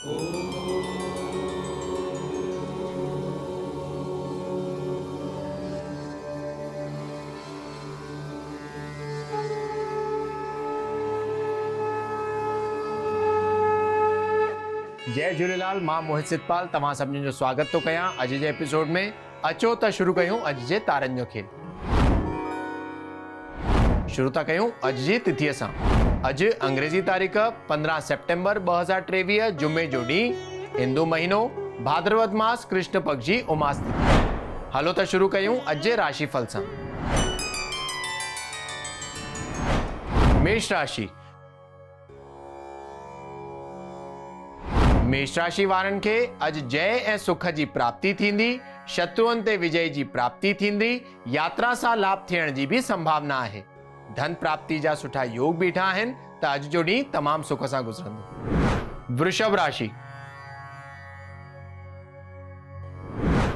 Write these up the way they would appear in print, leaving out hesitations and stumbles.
जय झूलेलाल। मां मोहित सितपाल तव्हां सभिनी जो स्वागत तो कयां अॼु जे एपिसोड में। अचो त शुरू कयूं अॼु जे तारनि जो खेल। शुरू था कयूं अॼु जी तिथीअ सां। अॼु अंग्रेज़ी तारीख़ 15 सेप्टेम्बर 2023 जुमे जो ॾींहुं, हिंदू महीनो भाद्रवद मास कृष्ण पक्ष जी उमास तिथि। हलो त शुरू कयूं अॼु जे राशिफल सां। मेष राशि। मेष राशि वारनि खे अॼु जय ऐं सुख जी प्राप्ति थींदी, शत्रुअनि ते विजय जी प्राप्ति थींदी, यात्रा सां लाभ थियण जी भी संभावना आहे। धन प्राप्ति जा सुठा योग बीठा आहिनि त अॼु जो ॾींहुं तमामु सुख सां गुज़रंदो। वृषभ राशि।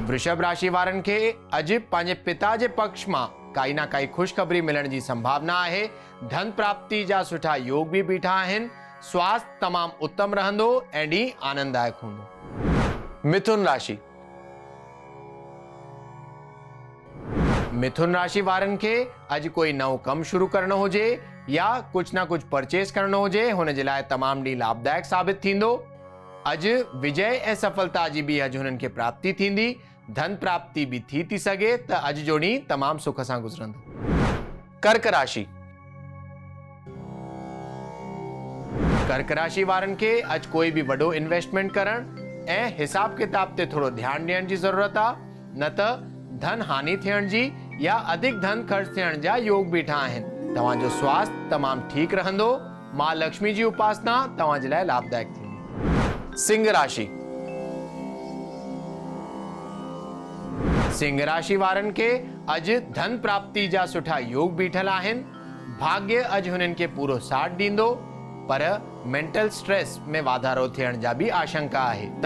वृषभ राशि वारनि खे अॼु पंहिंजे पिता जे पक्ष मां काई ना काई ख़ुशख़बरी मिलण जी संभावना आहे। धन प्राप्ति जा सुठा योग भी बीठा आहिनि। स्वास्थ्य तमामु उत्तम रहंदो ऐं ॾींहुं आनंददायक हूंदो। मिथुन राशि। मिथुन राशि वारनि खे अॼु कोई नओं कमु शुरू करणो हुजे या कुछ ना कुछ परचेस करणो हुजे, हुन जे लाइ तमामु ॾींहुं लाभदायक साबित थींदो। अॼु विजय ऐं सफलता जी भी अॼु हुननि खे प्राप्ति थींदी। धन प्राप्ति भी थी सघे त अॼु जो ॾींहुं तमामु सुख सां गुज़रंदो। कर्क राशि। कर्क राशि वारनि खे अॼु कोई भी वॾो इन्वेस्टमेंट करण ऐं हिसाब किताब ते थोरो ध्यानु ॾियण जी ज़रूरत आहे, न त धन हानि थियण जी या अधिक धन ख़र्च थियण जा योग बीठा आहिनि। तव्हांजो स्वास्थ्य तमामु ठीकु रहंदो। मां लक्ष्मी जी उपासना तव्हां जे लाइ लाभदायक थींदी। सिंह राशि। सिंह राशि वारनि खे अॼु धन प्राप्ति जा सुठा योग बीठल आहिनि। भाग्य अॼु हुननि खे पूरो साथ ॾींदो, पर मेंटल स्ट्रेस में वाधारो थियण जा भी आशंका आहे त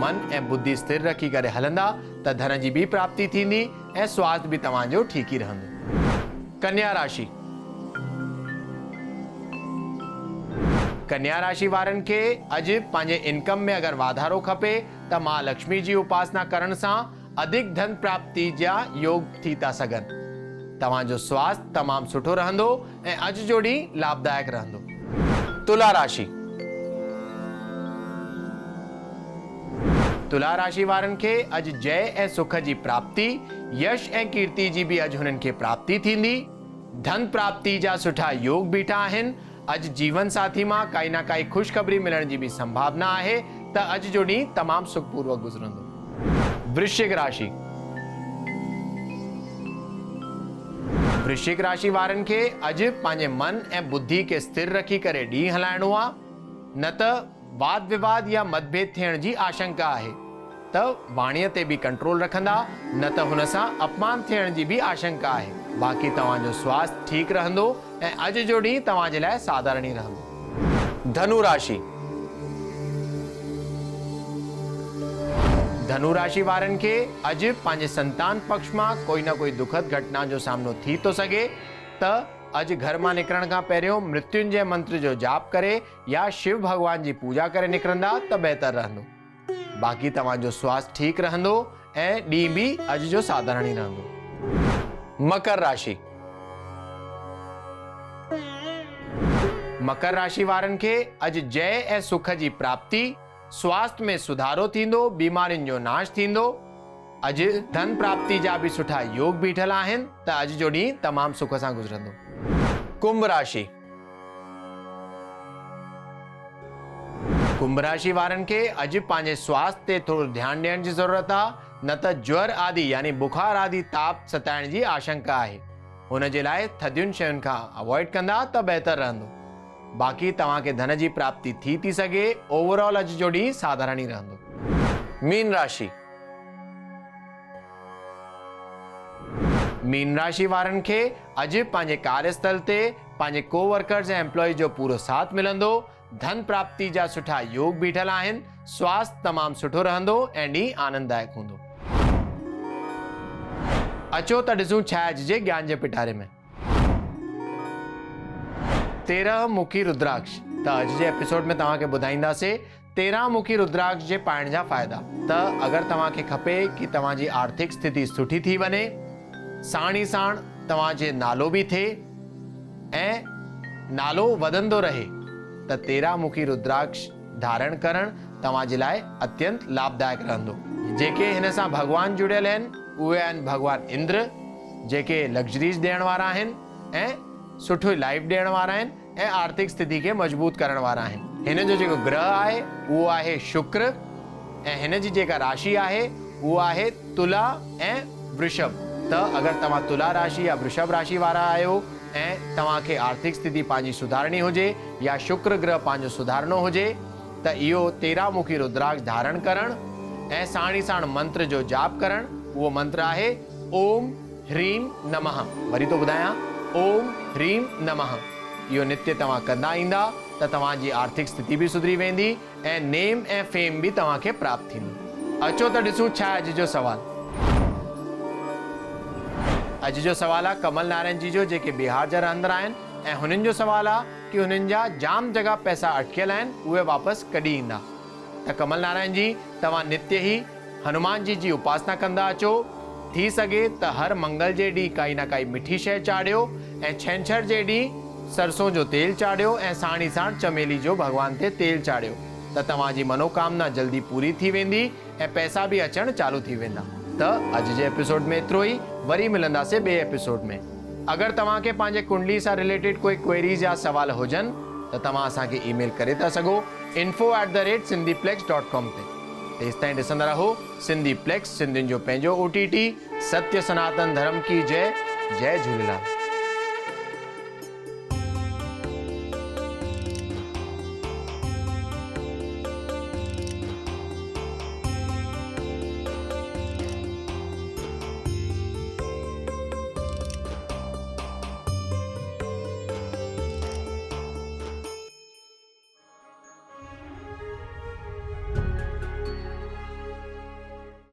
मन ऐं बुद्धि स्थिर रखी करे हलंदा त धन जी भी प्राप्ति थींदी ऐं स्वास्थ्य भी तव्हांजो ठीक ई रहंदो। कन्या राशि। कन्या राशि वारनि खे अॼु पंहिंजे इनकम में अगर वाधारो खपे त मां लक्ष्मी जी उपासना करण सां अधिक धन प्राप्ति जा योग थी था सघनि। तव्हांजो स्वास्थ्य तमामु सुठो रहंदो ऐं अॼु जो ॾींहुं लाभदायक रहंदो। तुला राशि। तुला राशि वारनि खे अॼु जय ऐं सुख जी प्राप्ति, यश ऐं कीर्ति जी भी अॼु हुननि खे प्राप्ति थींदी। धन प्राप्ति जा सुठा योग बीठा आहिनि। अॼु जीवन साथी मां काई ना काई ख़ुशख़बरी मिलण जी भी संभावना आहे त अॼु जो ॾींहुं तमामु सुखपूर्वक गुज़रंदो। वृश्चिक राशि। वृश्चिक राशि वारनि खे अॼु पंहिंजे मन ऐं बुद्धि खे स्थिर रखी करे ॾींहुं हलाइणो आहे, न त वाद विवाद या मतभेद थियण जी आशंका आहे त वाणीअ ते भी कंट्रोल रखंदा, न त हुन सां अपमान थियण जी भी आशंका आहे। बाक़ी तव्हांजो स्वास्थ्य ठीक रहंदो ऐं अॼु जो ॾींहुं तव्हां जे लाइ साधारण ई रहंदो। धनु राशि। धनु राशि वारनि खे अॼु पंहिंजे संतान पक्ष मां कोई ना कोई दुखद घटना जो सामनो थी तो सघे त अॼु घर मां निकिरण खां पहिरियों मृत्युंजय मंत्र जो जाप करे या शिव भगवान जी पूजा करे निकिरंदा त बहितर रहंदो। बाक़ी तव्हांजो स्वास्थ्य ठीक रहंदो ऐं ॾींहुं भी अॼु जो साधारण ई रहंदो। मकर राशि। मकर राशि वारनि खे अॼु जय ऐं सुख जी प्राप्ति, स्वास्थ्य में सुधारो थींदो, बीमारियुनि जो नाश थींदो। अॼु धन प्राप्ति जा भी सुठा योग बीठल आहिनि त अॼु जो ॾींहुं तमामु सुख सां गुज़रंदो। कुंभ राशि। कुंभ राशि वारनि खे अॼु पंहिंजे स्वास्थ्य ते थोरो ध्यानु ॾियण जी ज़रूरत आहे, न त ज्वर आदि यानी बुखार आदि ताप सताइण जी आशंका आहे। हुन जे लाइ थधियुनि शयुनि खां अवॉइड कंदा त बहितर रहंदो। बाक़ी तव्हांखे धन जी प्राप्ति थी सघे। ओवरऑल अॼु जो ॾींहुं साधारण ई रहंदो। मीन राशि। मीन राशि वारनि खे अॼु पंहिंजे कार्यस्थल ते पंहिंजे कोवर्कर्स ऐं एम्प्लॉय जो पूरो साथ मिलंदो। धन प्राप्ति जा सुठा योग बीठल आहिनि। स्वास्थ्य तमामु सुठो रहंदो ऐं ॾींहुं आनंददायक हूंदो। अचो त ॾिसूं छा अॼु जे ज्ञान जे पिटारे में। 13 मुखी रुद्राक्ष। त अॼु जे एपिसोड में तव्हांखे ॿुधाईंदासीं 13 मुखी रुद्राक्ष जे पाइण जा फ़ाइदा। त अगर तव्हांखे खपे कि तव्हांजी आर्थिक स्थिति सुठी थी वञे, साण ई साण तव्हांजे नालो बि थिए ऐं नालो वधंदो रहे, त 13 मुखी रुद्राक्ष धारण करण तव्हांजे लाइ अत्यंत लाभदायक रहंदो। जेके हिन सां भगवान जुड़ियल आहिनि उहे आहिनि भगवान इंद्र, जेके लग्जरीज ॾियण वारा आहिनि ऐं सुठो लाइफ ॾियण वारा आहिनि ऐं आर्थिक स्थिति खे मजबूत करण वारा आहिनि। हिन जो जेको ग्रह आहे उहो आहे शुक्र ऐं हिन जी जेका राशि आहे उहो आहे तुला ऐं वृषभ। त अगर तव्हां तुला राशि या वृषभ राशि वारा आहियो ऐं तव्हांखे आर्थिक स्थिति पंहिंजी सुधारणी हुजे या शुक्र ग्रह पंहिंजो सुधारणो हुजे त इहो 13 मुखी रुद्राक्ष धारण करण ऐं साण ई साण मंत्र जो जाप करण। उहो मंत्र आहे ओम ह्रीम नमः। वरी तो ॿुधायां, ओम ह्रीम नमः। इहो नित्य तव्हां कंदा ईंदा त तव्हांजी आर्थिक स्थिति बि सुधरी वेंदी ऐं नेम ऐं फेम बि तव्हांखे प्राप्त थींदो। अचो त ॾिसूं छा अॼु जो सवाल। अॼु जो सवाल आहे कमल नारायण जी जो, जेके बिहार जा रहंदड़ आहिनि ऐं हुननि जो सवाल आहे कि हुननि जा जाम जगह पैसा अटकियल आहिनि, उहे वापसि कॾहिं ईंदा। त कमल नारायण जी, तव्हां नित्य ही हनुमान जी उपासना कंदा अचो। थी सके त हर मंगल जे ॾींहुं काई न काई मिठी शइ चाढ़ियो ऐं छंछर जे ॾींहुं सरसों जो तेल चाढ़ियो ऐं साण ई साण चमेली जो भगवान ते तेल चाढ़ियो, त तव्हांजी मनोकामना जल्दी पूरी थी वेंदी ऐं पैसा बि अचण चालू थी वेंदा। त अॼु जे एपिसोड में एतिरो ई। वरी मिलंदासीं ॿिए एपिसोड में। अगर तव्हांखे पंहिंजे कुंडली सां रिलेटेड कोई क्वेरीज या सवाल हुजनि त तव्हां असांखे ईमेल करे था सघो info@sindhiplex.com ते। तेसिताईं ॾिसंदा रहो सिंधी प्लेक्स, सिंधियुनि जो पंहिंजो OTT। सत्य सनातन धर्म की जय। जय झूलेलाल।